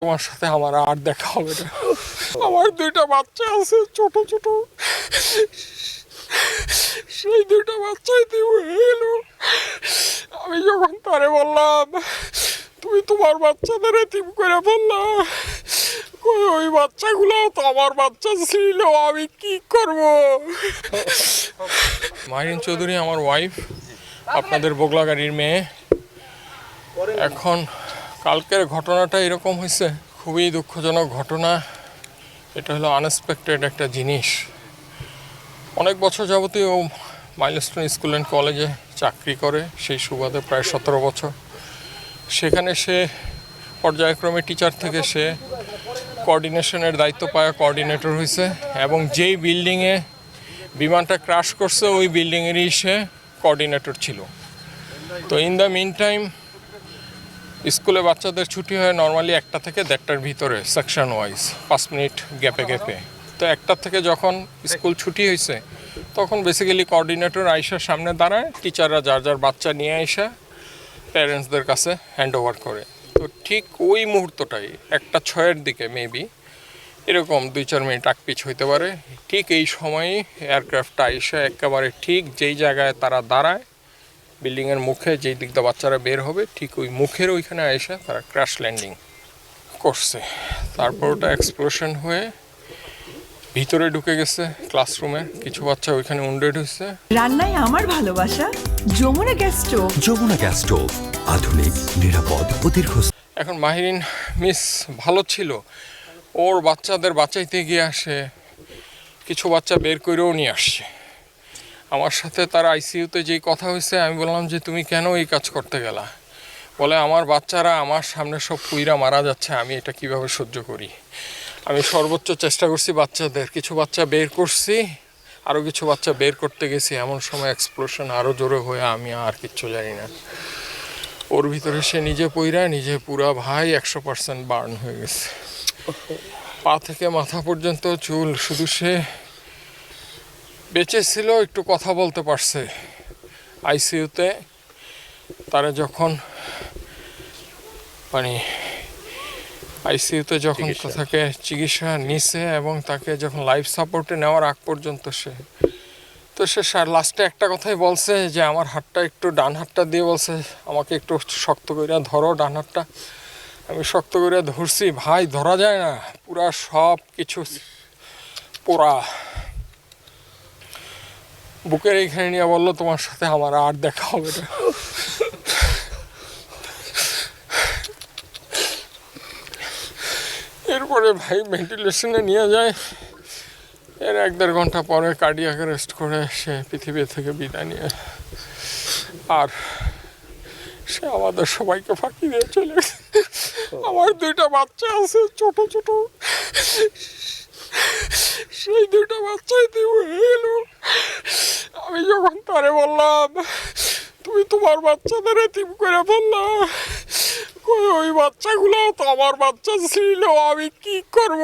তোমার সাথে আমার আর দেখা হবে না। আমার দুইটা বাচ্চা আছে ছোট ছোট, সেই দুইটা বাচ্চাই তুমি এলো। আমি যখন তারে বললাম তুমি তোমার বাচ্চাদের এতিম করে ফেললা, ওই বাচ্চাগুলো তো আমার বাচ্চা ছিল, আমি কি করব? মাহিন চৌধুরী আমার ওয়াইফ, আপনাদের বগলা গাড়ির মেয়ে। এখন কালকের ঘটনাটা এরকম হয়েছে, খুবই দুঃখজনক ঘটনা। এটা হলো আনএক্সপেক্টেড একটা জিনিস। অনেক বছর যাবতীয় ও মাইলস্টোন স্কুল অ্যান্ড কলেজে চাকরি করে, সেই সুবাদে প্রায় 17 বছর। সেখানে সে পর্যায়ক্রমে টিচার থেকে সে কোঅর্ডিনেশনের দায়িত্ব পায়, কোঅর্ডিনেটর হয়েছে, এবং যেই বিল্ডিংয়ে বিমানটা ক্র্যাশ করছে ওই বিল্ডিংয়েরই সে কোঅর্ডিনেটর ছিল। তো ইন দ্য মিন টাইম স্কুলে বাচ্চাদের ছুটি হয় নর্মালি 1টা থেকে 1:30টার ভিতরে, সেকশন ওয়াইজ 5 মিনিট গ্যাপে গ্যাপে। তো 1টা থেকে যখন স্কুল ছুটি হয়েছে তখন বেসিক্যালি কোঅর্ডিনেটর আইসার সামনে দাঁড়ায়, টিচাররা যার যার বাচ্চা নিয়ে আইসা প্যারেন্টসদের কাছে হ্যান্ড ওভার করে। তো ঠিক ওই মুহূর্তটাই 1:06-এর দিকে মেবি এরকম 2-4 মিনিট আকপিছ হইতে পারে, ঠিক এই সময়ই এয়ারক্রাফটটা আইসা একেবারে ঠিক যেই জায়গায় তারা দাঁড়ায় বিল্ডিংয়ের মুখে, যেই দিক দিয়ে বাচ্চারা বের হবে ঠিক ওই মুখের ওইখানে এসে তারা ক্র্যাশ ল্যান্ডিং করছে। তারপর ওটা এক্সপ্লোশন হয়ে ভিতরে ঢুকে গেছে ক্লাসরুমে, কিছু বাচ্চা ওইখানে উন্ডেড হয়েছে। রান্নায় আমার ভালোবাসা Jamuna gas stove. Jamuna gas stove, আধুনিক, নিরাপদ ও দীর্ঘস্থায়ী। এখন মাহিরিন মিস ভালো ছিল, ওর বাচ্চাদের বাঁচাইতে গিয়ে আসে কিছু বাচ্চা বের করেও নিয়ে আসছে। আমার সাথে তার আইসিইউতে যেই কথা হয়েছে, আমি বললাম যে তুমি কেন এই কাজ করতে গেলা? বলে আমার বাচ্চারা আমার সামনে সব পুইরা মারা যাচ্ছে, আমি এটা কিভাবে সহ্য করি। আমি সর্বোচ্চ চেষ্টা করছি বাচ্চাদের, কিছু বাচ্চা বের করছি, আরও কিছু বাচ্চা বের করতে গেছি, এমন সময় এক্সপ্লোশন আরও জোরে হয়ে আমি আর কিচ্ছু জানি না। ওর ভিতরে সে নিজে পইরা নিজে পুরা ভাই 100% বার্ন হয়ে গেছে, পা থেকে মাথা পর্যন্ত চুল। শুধু সে বেঁচে ছিল, একটু কথা বলতে পারছে আইসিইউতে। তারা যখন মানে আইসিইউতে যখন তাকে চিকিৎসা নিছে এবং তাকে যখন লাইফ সাপোর্টে নেওয়ার আগ পর্যন্ত সে লাস্টে একটা কথাই বলছে যে আমার হাতটা একটু, ডান হাতটা দিয়ে বলছে আমাকে একটু শক্ত করে ধরো ডান হাতটা। আমি শক্ত করে ধরছি, ভাই ধরা যায় না, পুরা সব কিছু পোড়া। বুকের এইখানে নিয়ে বললো তোমার সাথে আমার আর দেখা হবে না। এরপরে ভাই ভেন্টিলেশনে নিয়ে যায়, এর 1-1.5 ঘন্টা পরে কার্ডিয়াক অ্যারেস্ট করে সে পৃথিবী থেকে বিদায় নিয়ে, আর সে আমাদের সবাইকে ফাঁকি দিয়ে চলে গেছে। আমার দুইটা বাচ্চা আছে ছোট ছোট, সেই দুইটা বাচ্চাই তুমি এলো। আমি যখন তারে বললাম তুমি তোমার বাচ্চাদের এতিম করে ফেললা, ওই বাচ্চাগুলো তো আমার বাচ্চা ছিল, আমি কি করব?